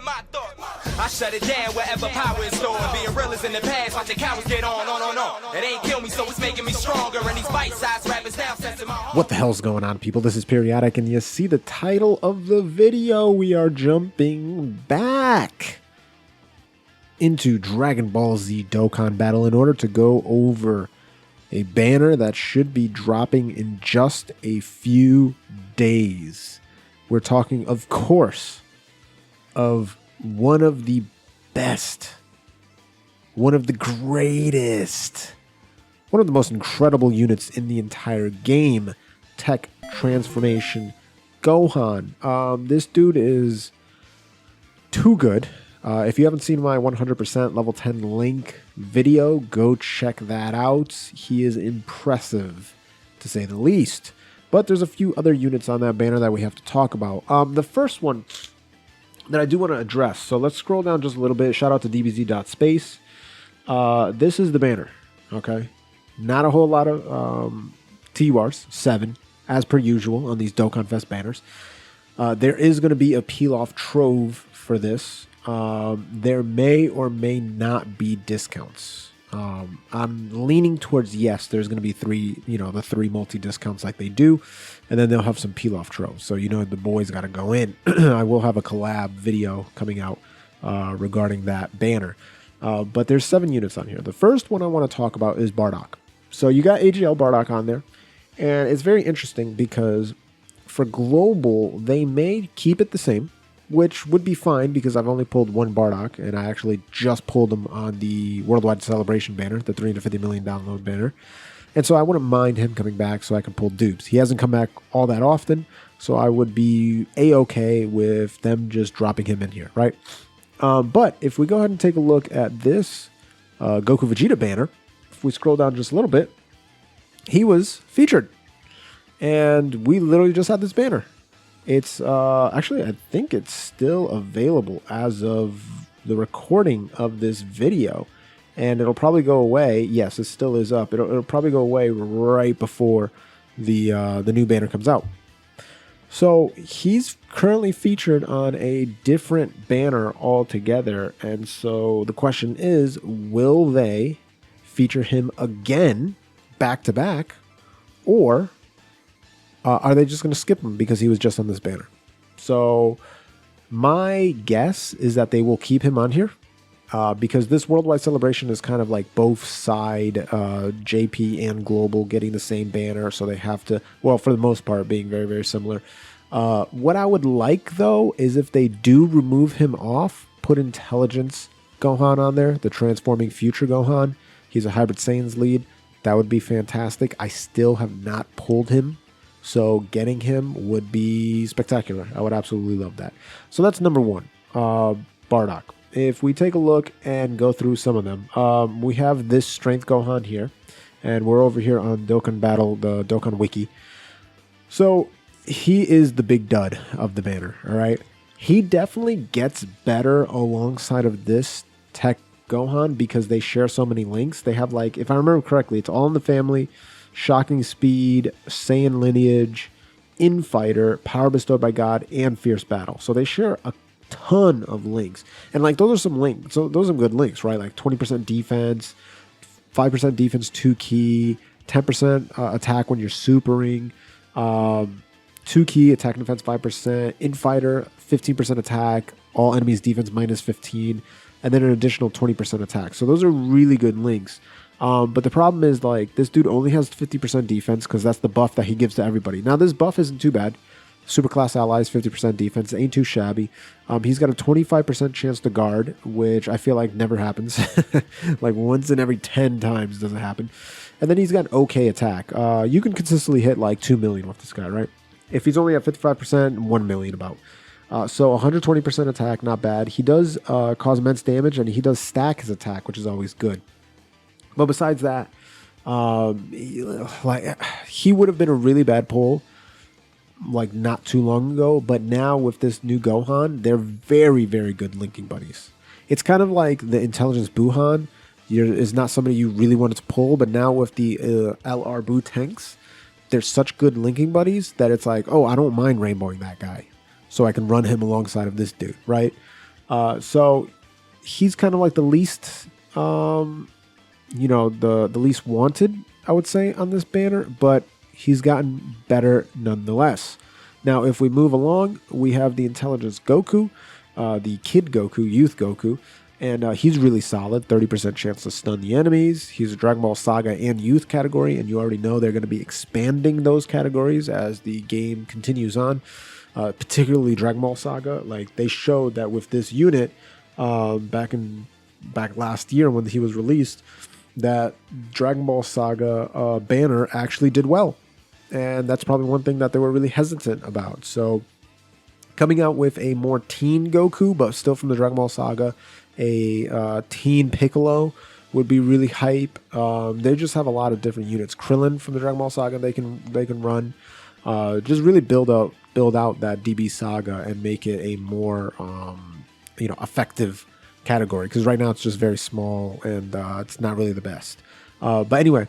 my thoughts. I shut it down wherever power is stored. Being real is in the past, watching cowards get on. It ain't kill me, so it's making me stronger. And these bite-sized rappers now sensing my heart. What the hell's going on, people? This is Periodic, and you see the title of the video. We are jumping back into Dragonball Z Dokkan Battle in order to go over a banner that should be dropping in just a few days. We're talking, of course, of one of the best, one of the greatest, one of the most incredible units in the entire game, Tech Transformation Gohan. This dude is too good. If you haven't seen my 100% level 10 link video, go check that out. He is impressive, to say the least. But there's a few other units on that banner that we have to talk about. The first one that I do want to address, so let's scroll down just a little bit. Shout out to DBZ.space. This is the banner, okay? Not a whole lot of TURs, 7, as per usual on these Dokkan Fest banners. There is going to be a peel-off trove for this. There may or may not be discounts. I'm leaning towards yes, there's going to be the three multi-discounts like they do, and then they'll have some peel-off troves. So, the boys got to go in. I will have a collab video coming out regarding that banner. But there's 7 units on here. The first one I want to talk about is Bardock. So you got AGL Bardock on there, and it's very interesting because for global, they may keep it the same, which would be fine because I've only pulled one Bardock, and I actually just pulled him on the Worldwide Celebration banner, the 350 million download banner. And so I wouldn't mind him coming back so I can pull dupes. He hasn't come back all that often, so I would be A-okay with them just dropping him in here, right? But if we go ahead and take a look at this Goku Vegeta banner, if we scroll down just a little bit, he was featured. And we literally just had this banner. It's actually, I think it's still available as of the recording of this video, and it'll probably go away. Yes, it still is up. It'll probably go away right before the new banner comes out. So he's currently featured on a different banner altogether, and so the question is, will they feature him again back to back, or are they just going to skip him because he was just on this banner? So my guess is that they will keep him on here because this Worldwide Celebration is kind of like both side JP and Global getting the same banner. So they have to, well, for the most part, being very, very similar. What I would like, though, is if they do remove him off, put Intelligence Gohan on there, the Transforming Future Gohan. He's a Hybrid Saiyans lead. That would be fantastic. I still have not pulled him, so getting him would be spectacular. I would absolutely love that. So that's number one, Bardock. If we take a look and go through some of them, we have this Strength Gohan here, and we're over here on Dokkan Battle, the Dokkan Wiki. So he is the big dud of the banner, all right? He definitely gets better alongside of this Tech Gohan because they share so many links. They have, like, if I remember correctly, it's All in the Family, Shocking Speed, Saiyan Lineage, Infighter, Power Bestowed by God, and Fierce Battle. So they share a ton of links. And like those are some links. So those are good links, right? Like 20% defense, 5% defense 2 key, 10% attack when you're supering, 2 key attack and defense 5%, Infighter 15% attack, all enemies defense minus 15, and then an additional 20% attack. So those are really good links. But the problem is, like, this dude only has 50% defense because that's the buff that he gives to everybody. Now, this buff isn't too bad. Superclass allies, 50% defense. Ain't too shabby. He's got a 25% chance to guard, which I feel like never happens. Like, once in every 10 times doesn't happen. And then he's got okay attack. You can consistently hit, like, 2 million with this guy, right? If he's only at 55%, 1 million about. So 120% attack, not bad. He does cause immense damage, and he does stack his attack, which is always good. But besides that, he would have been a really bad pull, like, not too long ago. But now with this new Gohan, they're very, very good linking buddies. It's kind of like the Intelligence Buhan is not somebody you really wanted to pull, but now with the LR Buu tanks, they're such good linking buddies that it's like, oh, I don't mind rainbowing that guy, so I can run him alongside of this dude, right? So he's kind of like the least, the least wanted, I would say, on this banner, but he's gotten better nonetheless. Now, if we move along, we have the Intelligence Goku, the Kid Goku, Youth Goku, and he's really solid, 30% chance to stun the enemies. He's a Dragon Ball Saga and Youth category, and you already know they're going to be expanding those categories as the game continues on, particularly Dragon Ball Saga. Like, they showed that with this unit, back last year when he was released, that Dragon Ball Saga banner actually did well. And that's probably one thing that they were really hesitant about. So coming out with a more teen Goku, but still from the Dragon Ball Saga, a teen Piccolo would be really hype. They just have a lot of different units. Krillin from the Dragon Ball Saga they can run. Just really build out that DB Saga and make it a more effective category, because right now it's just very small and it's not really the best. But anyway,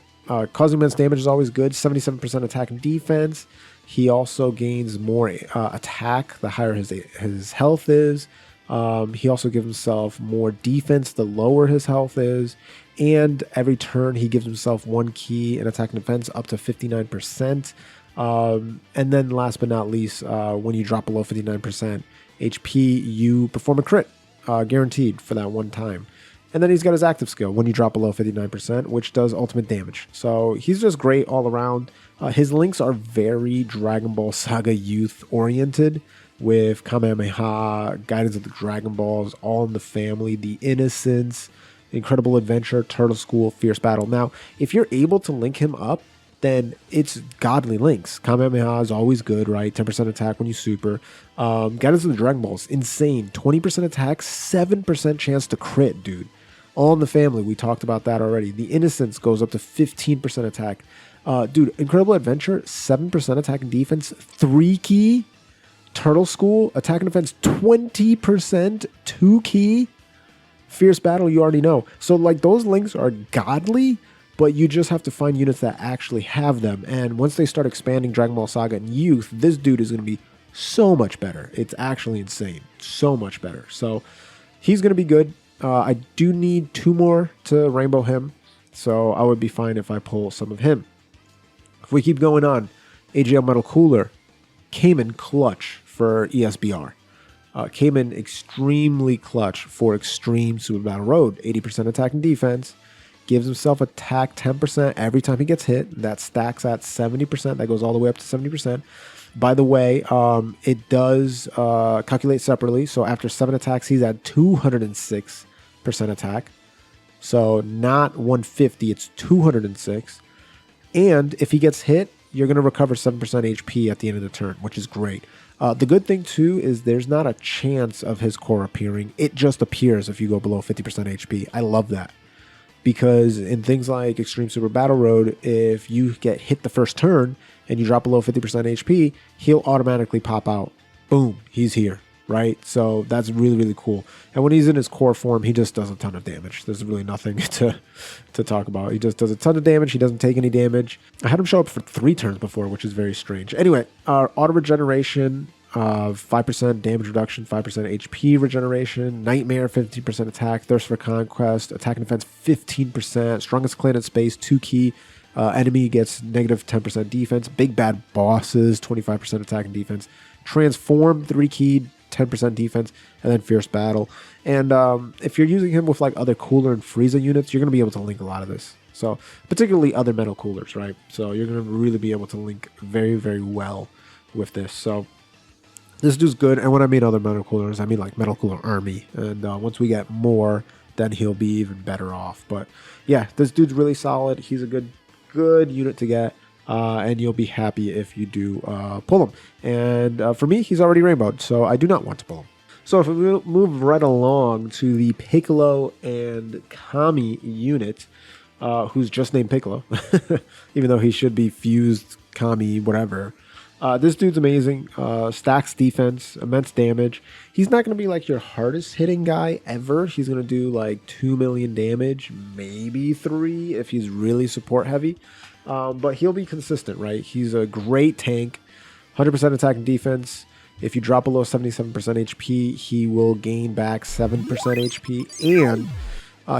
causing immense damage is always good. 77% attack and defense. He also gains more attack the higher his health is. He also gives himself more defense the lower his health is. And every turn he gives himself one key in attack and defense up to 59%. And then last but not least, when you drop below 59% HP, you perform a crit, guaranteed for that one time. And then he's got his active skill when you drop below 59%, which does ultimate damage. So he's just great all around. His links are very Dragon Ball Saga Youth oriented, with Kamehameha, Guidance of the Dragon Balls, All in the Family, The Innocence, Incredible Adventure, Turtle School, Fierce Battle. Now, if you're able to link him up, then it's godly links. Kamehameha is always good, right? 10% attack when you super. Guidance of the Dragon Balls, insane. 20% attack, 7% chance to crit, dude. All in the Family, we talked about that already. The Innocence goes up to 15% attack. Dude, Incredible Adventure, 7% attack and defense, 3 key. Turtle School, attack and defense, 20%, 2 key. Fierce Battle, you already know. So, like, those links are godly, but you just have to find units that actually have them. And once they start expanding Dragon Ball Saga and Youth, this dude is going to be so much better. It's actually insane. So much better. So, he's going to be good. I do need 2 more to rainbow him, so I would be fine if I pull some of him. If we keep going on, AGL Metal Cooler came in clutch for ESBR. Came in extremely clutch for Extreme Super Battle Road. 80% attack and defense. Gives himself attack 10% every time he gets hit. That stacks at 70%. That goes all the way up to 70%. By the way, it does calculate separately. So after 7 attacks, he's at 206% attack. So not 150, it's 206. And if he gets hit, you're going to recover 7% HP at the end of the turn, which is great. The good thing, too, is there's not a chance of his core appearing. It just appears if you go below 50% HP. I love that. Because in things like Extreme Super Battle Road, if you get hit the first turn and you drop below 50% HP, he'll automatically pop out. Boom, he's here, right? So that's really, really cool. And when he's in his core form, he just does a ton of damage. There's really nothing to talk about. He just does a ton of damage. He doesn't take any damage. I had him show up for 3 turns before, which is very strange. Anyway, auto regeneration, 5% damage reduction, 5% HP regeneration, Nightmare, 15% attack, Thirst for Conquest, attack and defense, 15%, strongest clan in space, 2 key, enemy gets negative 10% defense, big bad bosses, 25% attack and defense, transform, 3 key, 10% defense, and then Fierce Battle. And if you're using him with like other Cooler and Frieza units, you're going to be able to link a lot of this. So particularly other Metal Coolers, right? So you're going to really be able to link very, very well with this. So this dude's good. And when I mean other Metal Coolers, I mean like Metal Cooler Army. And once we get more, then he'll be even better off. But yeah, this dude's really solid. He's a good unit to get. And you'll be happy if you do pull him. And for me, he's already rainbowed, so I do not want to pull him. So if we move right along to the Piccolo and Kami unit, who's just named Piccolo, even though he should be fused Kami, whatever. This dude's amazing. Stacks defense, immense damage. He's not going to be like your hardest hitting guy ever. He's going to do like 2 million damage, maybe 3 if he's really support heavy. But he'll be consistent, right? He's a great tank, 100% attack and defense. If you drop below 77% HP, he will gain back 7% HP, and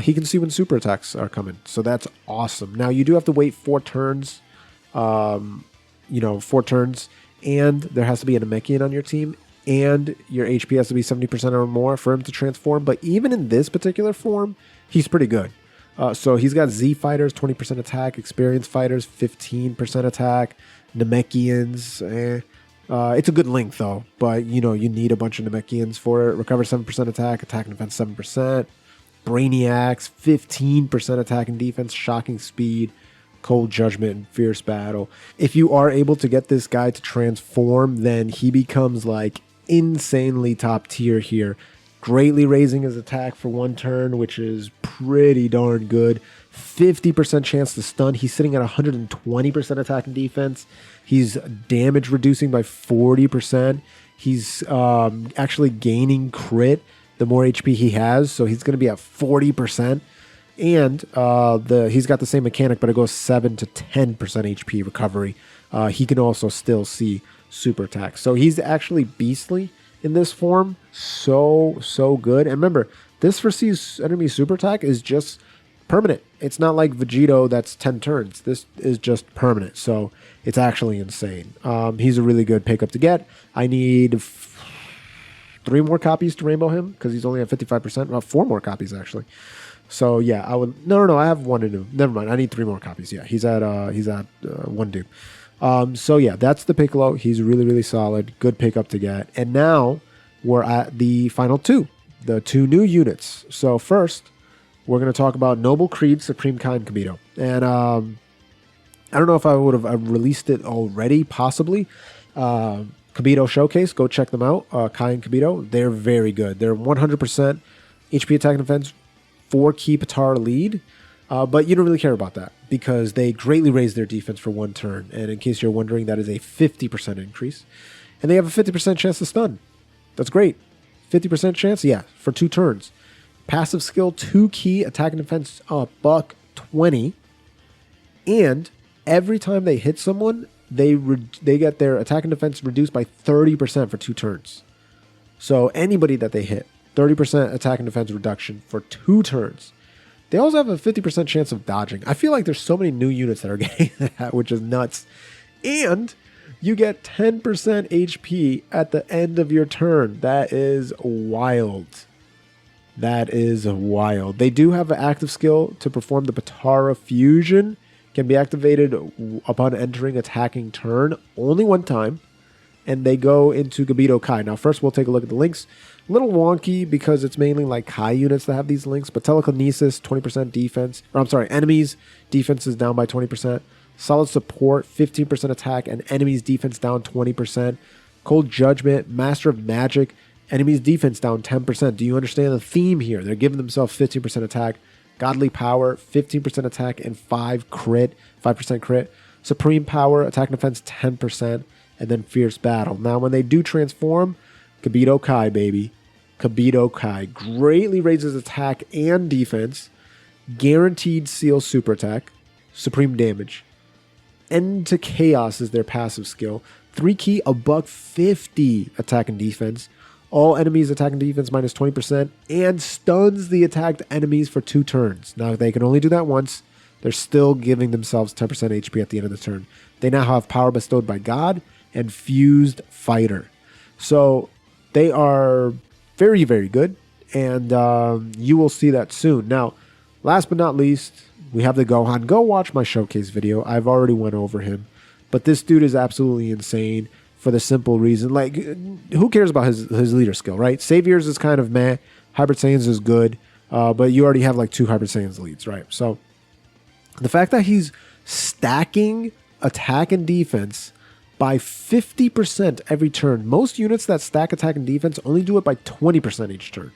he can see when super attacks are coming. So that's awesome. Now, you do have to wait 4 turns, 4 turns, and there has to be a Namekian on your team, and your HP has to be 70% or more for him to transform. But even in this particular form, he's pretty good. So he's got Z fighters, 20% attack, experienced fighters, 15% attack, Namekians, it's a good link though, but you need a bunch of Namekians for it. Recover 7% attack, attack and defense 7%. Brainiacs, 15% attack and defense, shocking speed, cold judgment, and fierce battle. If you are able to get this guy to transform, then he becomes like insanely top tier here. Greatly raising his attack for 1 turn, which is pretty darn good. 50% chance to stun. He's sitting at 120% attack and defense. He's damage reducing by 40%. He's actually gaining crit the more HP he has, so he's going to be at 40%. And he's got the same mechanic, but it goes 7 to 10% HP recovery. He can also still see super attack. So he's actually beastly in this form. So good. And remember, this foresees enemy super attack is just permanent. It's not like Vegeta that's 10 turns. This is just permanent. So it's actually insane. He's a really good pickup to get. I need 3 more copies to rainbow him because he's only at 55%. Well, 4 more copies actually. So yeah, I would. No. I have 1 to do. Never mind. I need 3 more copies. Yeah, he's at 1 dupe. So yeah, that's the Piccolo. He's really solid. Good pickup to get. And now we're at the final 2, the 2 new units. So first, we're going to talk about Noble Creed Supreme Kai and Kibito. And I don't know if I would have released it already, possibly. Kibito Showcase, go check them out. Kai and Kibito, they're very good. They're 100% HP attack and defense, 4 key Patar lead. But you don't really care about that because they greatly raise their defense for 1 turn. And in case you're wondering, that is a 50% increase. And they have a 50% chance to stun. That's great. 50% chance? Yeah, for 2 turns. Passive skill, 2 key attack and defense, $120. And every time they hit someone, they get their attack and defense reduced by 30% for 2 turns. So anybody that they hit, 30% attack and defense reduction for 2 turns. They also have a 50% chance of dodging. I feel like there's so many new units that are getting that, which is nuts. And you get 10% HP at the end of your turn. That is wild. That is wild. They do have an active skill to perform the Patara Fusion. Can be activated upon entering attacking turn only 1 time. And they go into Kibito Kai. Now first we'll take a look at the links. A little wonky because it's mainly like Kai units that have these links. But telekinesis, 20% defense. Or I'm sorry, enemies defense is down by 20%. Solid support, 15% attack. And enemies defense down 20%. Cold Judgment, Master of Magic. Enemies defense down 10%. Do you understand the theme here? They're giving themselves 15% attack. Godly Power, 15% attack and 5% crit. Supreme Power, attack and defense 10%. And then Fierce Battle. Now when they do transform, Kibito Kai, baby. Kibito Kai greatly raises attack and defense. Guaranteed seal super attack. Supreme damage. End to Chaos is their passive skill. 3 key, $150 attack and defense. All enemies attack and defense minus 20%. And stuns the attacked enemies for 2 turns. Now they can only do that once. They're still giving themselves 10% HP at the end of the turn. They now have Power Bestowed by God and Fused Fighter. So they are very, very good. And you will see that soon. Now, last but not least, we have the Gohan. Go watch my showcase video. I've already went over him. But this dude is absolutely insane for the simple reason. Like, who cares about his leader skill, right? Saviors is kind of meh. Hybrid Saiyans is good. But you already have like 2 Hybrid Saiyans leads, right? So the fact that he's stacking attack and defense by 50% every turn. Most units that stack attack and defense only do it by 20% each turn.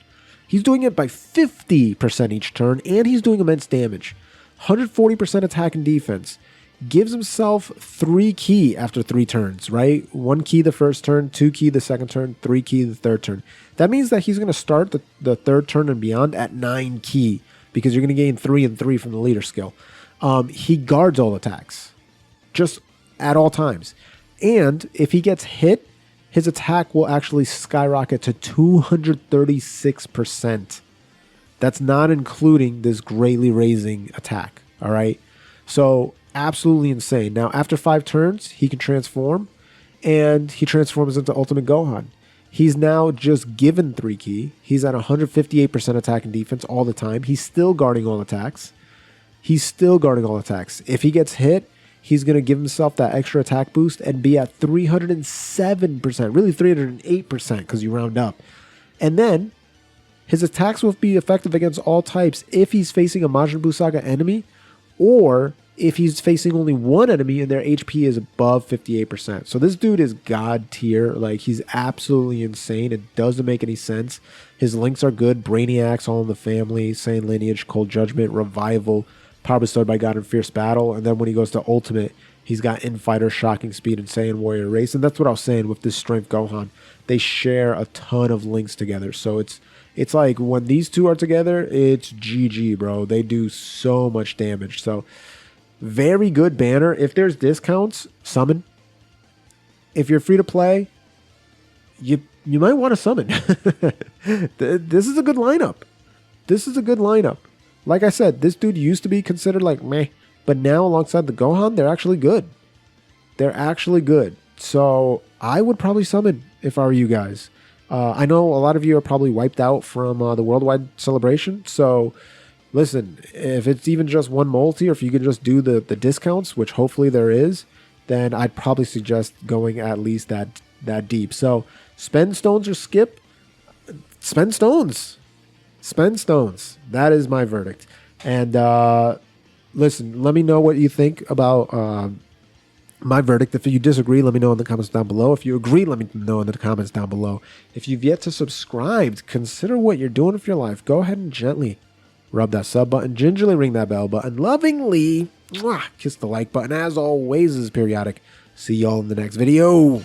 He's doing it by 50% each turn, and he's doing immense damage. 140% attack and defense. Gives himself 3 key after 3 turns, right? 1 key the first turn, 2 key the second turn, 3 key the third turn. That means that he's going to start the third turn and beyond at 9 key, because you're going to gain 3 and 3 from the leader skill. He guards all attacks, just at all times. And if he gets hit, his attack will actually skyrocket to 236%. That's not including this greatly raising attack, all right? So absolutely insane. Now, after 5 turns, he can transform, and he transforms into Ultimate Gohan. He's now just given 3 ki. He's at 158% attack and defense all the time. He's still guarding all attacks. If he gets hit, he's going to give himself that extra attack boost and be at 307%, really 308% because you round up. And then his attacks will be effective against all types if he's facing a Majin Buu Saga enemy, or if he's facing only one enemy and their HP is above 58%. So this dude is god tier. Like, he's absolutely insane. It doesn't make any sense. His links are good. Brainiacs, All in the Family, Saiyan Lineage, Cold Judgment, Revival, Power Bestowed by God, and Fierce Battle. And then when he goes to Ultimate, he's got Infighter, Shocking Speed, and Saiyan Warrior Race. And that's what I was saying with this Strength Gohan. They share a ton of links together. So it's like when these two are together, it's GG, bro. They do so much damage. So very good banner. If there's discounts, summon. If you're free to play, you might want to summon. This is a good lineup. Like I said, this dude used to be considered like meh, but now alongside the Gohan, they're actually good. So I would probably summon if I were you guys. I know a lot of you are probably wiped out from the worldwide celebration. So listen, if it's even just one multi, or if you can just do the discounts, which hopefully there is, then I'd probably suggest going at least that deep. So spend stones or skip. Spend stones. That is my verdict. And listen, let me know what you think about my verdict. If you disagree, let me know in the comments down below. If you agree, let me know in the comments down below. If you've yet to subscribe, consider what you're doing with your life. Go ahead and gently rub that sub button, gingerly ring that bell button, lovingly kiss the like button. As always, this is Periodic. See y'all in the next video.